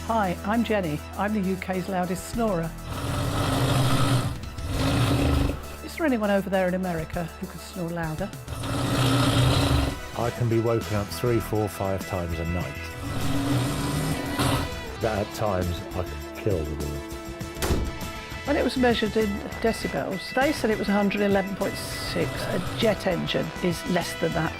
Hi, I'm Jenny. I'm the UK's loudest snorer. Is there anyone over there in America who could snore louder? I can be woken up 3, 4, 5 times a night. That at times I could kill the woman. When it was measured in decibels, they said it was 111.6. A jet engine is less than that.